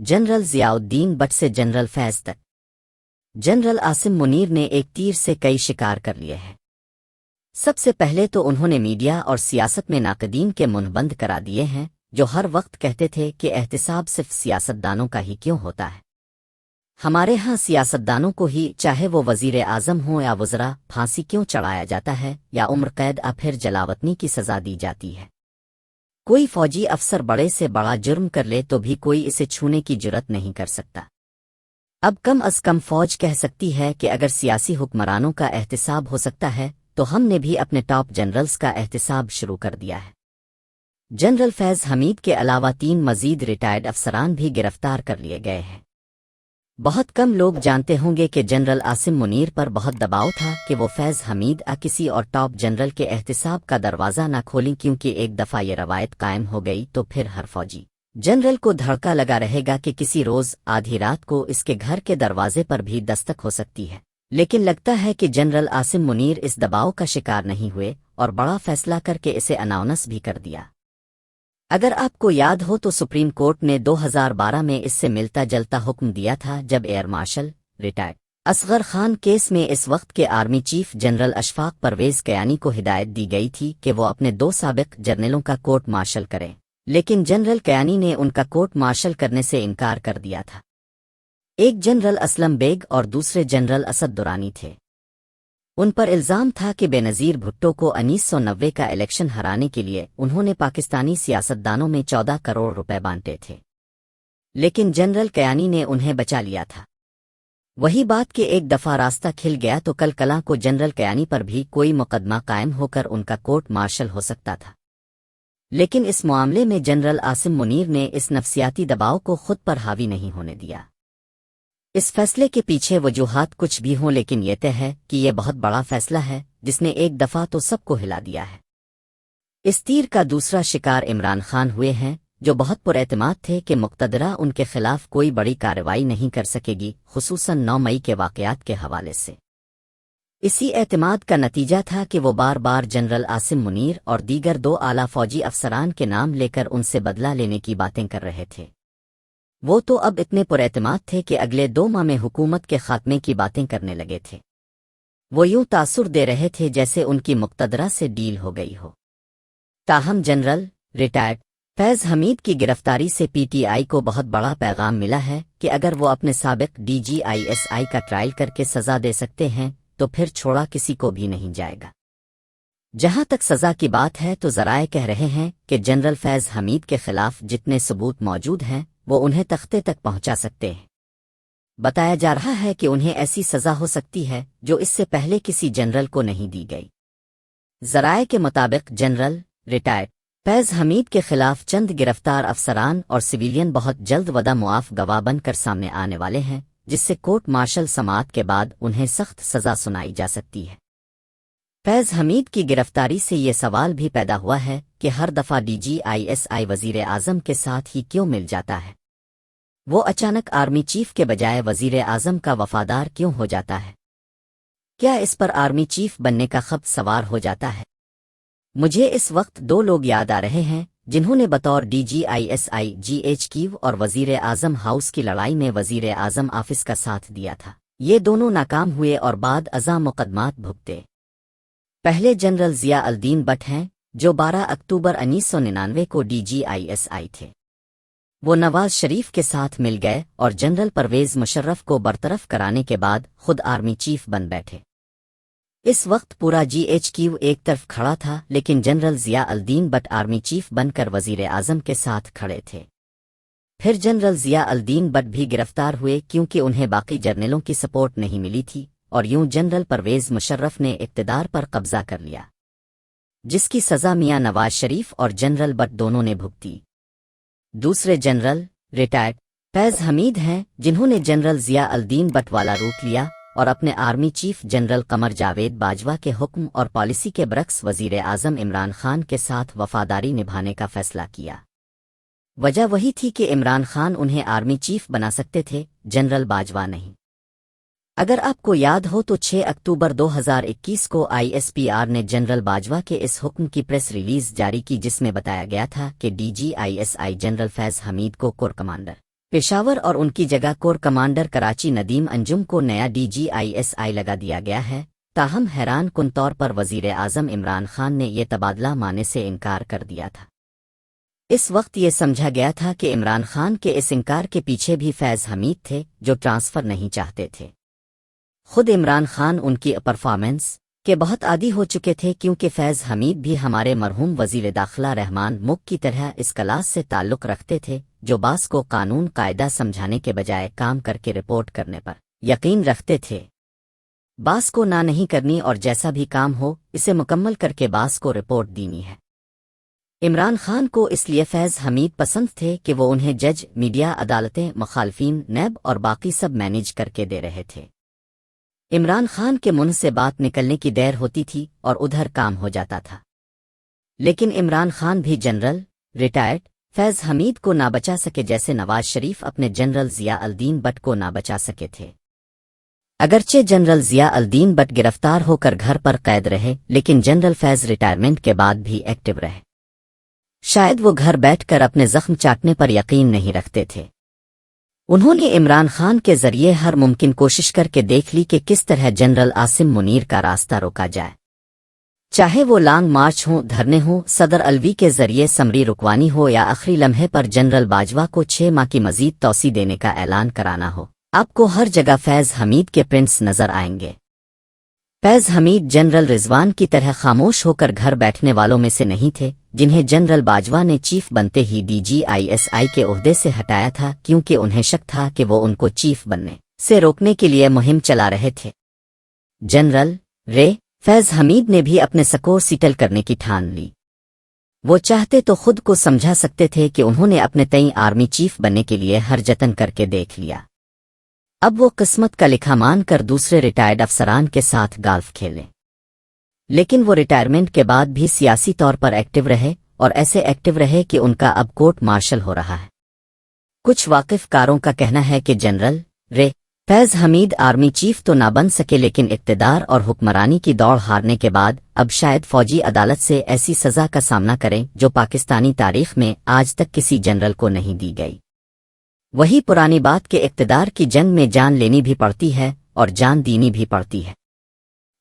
General Ziauddin but से general फैज़ तक। General Asim Munir ने एक तीर से कई शिकार कर लिए हैं। सबसे पहले तो उन्होंने मीडिया और सियासत में नाक़दीन के मुंह बंद करा दिए हैं, जो हर वक्त कहते थे कि एहतिसाब सिर्फ सियासतदानों का ही क्यों होता है। हमारे यहाँ सियासतदानों को ही, चाहे वो वज़ीर आज़म हो या वज़रा, फांसी क्यों चढ़ाया जाता है या उम्र कैद या फिर जलावतनी की सज़ा दी जाती है। कोई फौजी अफसर बड़े से बड़ा जुर्म कर ले तो भी कोई इसे छूने की जुर्रत नहीं कर सकता। अब कम अज कम फौज कह सकती है कि अगर सियासी हुक्मरानों का एहतिसाब हो सकता है तो हमने भी अपने टॉप जनरल्स का एहतिसाब शुरू कर दिया है। जनरल फैज़ हमीद के अलावा 3 मजीद रिटायर्ड अफसरान भी गिरफ्तार कर लिए गए हैं। बहुत कम लोग जानते होंगे कि जनरल आसिम मुनीर पर बहुत दबाव था कि वो फैज़ हमीद या किसी और टॉप जनरल के एहतिसाब का दरवाज़ा न खोलें, क्योंकि एक दफ़ा ये रवायत कायम हो गई तो फिर हर फौजी जनरल को धड़का लगा रहेगा कि किसी रोज़ आधी रात को इसके घर के दरवाजे पर भी दस्तक हो सकती है। लेकिन लगता है कि जनरल आसिम मुनीर इस दबाव का शिकार नहीं हुए और बड़ा फैसला करके इसे अनाउंस भी कर दिया। अगर आपको याद हो तो सुप्रीम कोर्ट ने 2012 में इससे मिलता जलता हुक्म दिया था, जब air marshal retired Asghar Khan case में इस वक्त के army chief general Ashfaq Parvez Kayani को हिदायत दी गई थी कि वो अपने 2 साबिक जर्नलों का कोर्ट मार्शल करें, लेकिन जनरल कयानी ने उनका कोर्ट मार्शल करने से इनकार कर दिया था। एक जनरल असलम बेग और दूसरे जनरल असद दुरानी थे। उन पर इल्ज़ाम था कि बेनज़ीर भुट्टो को 1990 का इलेक्शन हराने के लिए उन्होंने पाकिस्तानी सियासतदानों में 14 करोड़ रुपए बांटे थे, लेकिन जनरल कयानी ने उन्हें बचा लिया था। वही बात कि एक दफ़ा रास्ता खिल गया तो कल कला को जनरल कयानी पर भी कोई मुकदमा कायम होकर उनका कोर्ट मार्शल हो सकता था। लेकिन इस मामले में जनरल आसिम मुनीर ने इस नफसियाती दबाव को खुद पर हावी नहीं होने दिया। इस फैसले के पीछे वजूहात कुछ भी हों, लेकिन ये तय है कि यह बहुत बड़ा फैसला है जिसने एक दफ़ा तो सबको हिला दिया है। इस तीर का दूसरा शिकार इमरान खान हुए हैं, जो बहुत पुरएतमाद थे कि मुक़्तदरा उनके खिलाफ कोई बड़ी कार्रवाई नहीं कर सकेगी, खुसूसन 9 मई के वाक़यात के हवाले से। इसी एतमाद का नतीजा था कि वो बार बार जनरल आसिम मुनीर और दीगर 2 आला फौजी अफसरान के नाम लेकर उनसे बदला लेने की बातें कर रहे थे। वो तो अब इतने पुरएतमाद थे कि अगले 2 माह में हुकूमत के खात्मे की बातें करने लगे थे। वो यूं तासुर दे रहे थे जैसे उनकी मुक़्तदरा से डील हो गई हो। ताहम जनरल रिटायर्ड फैज़ हमीद की गिरफ्तारी से पीटीआई को बहुत बड़ा पैगाम मिला है कि अगर वो अपने साबिक डीजीआईएसआई का ट्रायल करके सज़ा दे सकते हैं तो फिर छोड़ा किसी को भी नहीं जाएगा। जहां तक सज़ा की बात है तो ज़राए कह रहे हैं कि जनरल फैज़ हमीद के खिलाफ जितने सबूत मौजूद हैं वो उन्हें तख्ते तक पहुंचा सकते हैं। बताया जा रहा है कि उन्हें ऐसी सज़ा हो सकती है जो इससे पहले किसी जनरल को नहीं दी गई। ज़राए के मुताबिक जनरल रिटायर्ड फैज़ हमीद के खिलाफ चंद गिरफ्तार अफसरान और सिविलियन बहुत जल्द वदा मुआफ गवाह बनकर सामने आने वाले हैं, जिससे कोर्ट मार्शल समाअत के बाद उन्हें सख्त सज़ा सुनाई जा सकती है। फैज़ हमीद की गिरफ्तारी से ये सवाल भी पैदा हुआ है कि हर दफ़ा डीजीआईएसआई वज़ीर आज़म के साथ ही क्यों मिल जाता है। वो अचानक आर्मी चीफ के बजाय वज़ीर आज़म का वफादार क्यों हो जाता है। क्या इस पर आर्मी चीफ बनने का खब्त सवार हो जाता है। मुझे इस वक्त 2 लोग याद आ रहे हैं जिन्होंने बतौर डीजीआईएसआई जीएचक्यू और वज़ीर आज़म हाउस की लड़ाई में वज़ीर आज़म ऑफिस का साथ दिया था। ये दोनों नाकाम हुए और बाद अज़ा मुकदमात भुगते। पहले जनरल ज़ियाउद्दीन बट हैं, जो 12 अक्टूबर 1999 को डीजीआईएसआई थे। वो नवाज शरीफ के साथ मिल गए और जनरल परवेज़ मुशर्रफ को बरतरफ कराने के बाद खुद आर्मी चीफ बन बैठे। इस वक्त पूरा जीएचक्यू एक तरफ खड़ा था, लेकिन general Ziauddin but army chief बनकर वज़ीर आज़म के साथ खड़े थे। फिर जनरल ज़ियाउद्दीन बट भी गिरफ्तार हुए क्योंकि उन्हें बाकी जर्नलों की सपोर्ट नहीं मिली थी, और यूं जनरल परवेज़ मुशर्रफ ने इक़्तिदार पर कब्जा कर लिया, जिसकी सज़ा मियां नवाज शरीफ और जनरल बट दोनों ने भुगती। दूसरे जनरल रिटायर्ड फैज़ हमीद हैं, जिन्होंने जनरल ज़ियाउद्दीन बट वाला रूट लिया और अपने army chief general Qamar Javed Bajwa के हुक्म और पॉलिसी के बरक्स वज़ीर आज़म इमरान खान के साथ वफादारी निभाने का फैसला किया। वजह वही थी कि इमरान खान उन्हें आर्मी चीफ बना सकते थे, जनरल बाजवा नहीं। अगर आपको याद हो तो 6 अक्टूबर 2021 को आईएसपीआर ने जनरल बाजवा के इस हुक्म की प्रेस रिलीज जारी की, जिसमें बताया गया था कि डीजीआईएसआई जनरल फैज़ हमीद को कोर कमांडर پشاور اور ان کی جگہ کور کمانڈر کراچی ندیم انجم کو نیا DGISI لگا دیا گیا ہے، تاہم حیران کن طور پر وزیر اعظم عمران خان نے یہ تبادلہ ماننے سے انکار کر دیا تھا۔ اس وقت یہ سمجھا گیا تھا کہ عمران خان کے اس انکار کے پیچھے بھی فیض حمید تھے، جو ٹرانسفر نہیں چاہتے تھے۔ خود عمران خان ان کی پرفارمنس کے بہت عادی ہو چکے تھے، کیونکہ فیض حمید بھی ہمارے مرحوم وزیر داخلہ رحمان مک کی طرح اس کلاس سے تعلق رکھتے تھے، جو باس کو قانون قاعدہ سمجھانے کے بجائے کام کر کے رپورٹ کرنے پر یقین رکھتے تھے۔ باس کو نہ نہیں کرنی اور جیسا بھی کام ہو اسے مکمل کر کے باس کو رپورٹ دینی ہے۔ عمران خان کو اس لیے فیض حمید پسند تھے کہ وہ انہیں جج، میڈیا، عدالتیں، مخالفین، نیب اور باقی سب مینیج کر کے دے رہے تھے۔ عمران خان کے منہ سے بات نکلنے کی دیر ہوتی تھی اور ادھر کام ہو جاتا تھا، لیکن عمران خان بھی جنرل ریٹائرڈ فیض حمید کو نہ بچا سکے، جیسے نواز شریف اپنے جنرل ضیاء الدین بٹ کو نہ بچا سکے تھے۔ اگرچہ جنرل ضیاء الدین بٹ گرفتار ہو کر گھر پر قید رہے، لیکن جنرل فیض ریٹائرمنٹ کے بعد بھی ایکٹیو رہے۔ شاید وہ گھر بیٹھ کر اپنے زخم چاٹنے پر یقین نہیں رکھتے تھے۔ انہوں نے عمران خان کے ذریعے ہر ممکن کوشش کر کے دیکھ لی کہ کس طرح جنرل عاصم منیر کا راستہ روکا جائے، چاہے وہ لانگ مارچ ہوں، دھرنے ہوں، صدر الوی کے ذریعے سمری رکوانی ہو، یا آخری لمحے پر جنرل باجوہ کو 6 ماہ کی مزید توسیع دینے کا اعلان کرانا ہو۔ آپ کو ہر جگہ فیض حمید کے پرنٹس نظر آئیں گے۔ فیض حمید جنرل رضوان کی طرح خاموش ہو کر گھر بیٹھنے والوں میں سے نہیں تھے، جنہیں جنرل باجوہ نے چیف بنتے ہی DGISI کے عہدے سے ہٹایا تھا، کیونکہ انہیں شک تھا کہ وہ ان کو چیف بننے سے روکنے کے لیے مہم چلا رہے تھے۔ جنرل فیض حمید نے بھی اپنے سکور سیٹل کرنے کی ٹھان لی۔ وہ چاہتے تو خود کو سمجھا سکتے تھے کہ انہوں نے اپنے تئیں آرمی چیف بننے کے لیے ہر جتن کر کے دیکھ لیا، اب وہ قسمت کا لکھا مان کر دوسرے ریٹائرڈ افسران کے ساتھ گالف کھیلیں۔ لیکن وہ ریٹائرمنٹ کے بعد بھی سیاسی طور پر ایکٹیو رہے، اور ایسے ایکٹیو رہے کہ ان کا اب کورٹ مارشل ہو رہا ہے۔ کچھ واقف کاروں کا کہنا ہے کہ جنرل فیض حمید آرمی چیف تو نہ بن سکے، لیکن اقتدار اور حکمرانی کی دوڑ ہارنے کے بعد اب شاید فوجی عدالت سے ایسی سزا کا سامنا کریں جو پاکستانی تاریخ میں آج تک کسی جنرل کو نہیں دی گئی۔ وہی پرانی بات کہ اقتدار کی جنگ میں جان لینی بھی پڑتی ہے اور جان دینی بھی پڑتی ہے۔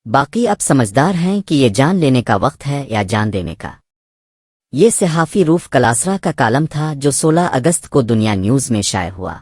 باقی اب سمجھدار ہیں کہ یہ جان لینے کا وقت ہے یا جان دینے کا۔ یہ صحافی روف کلاسرا کا کالم تھا جو 16 اگست کو دنیا نیوز میں شائع ہوا۔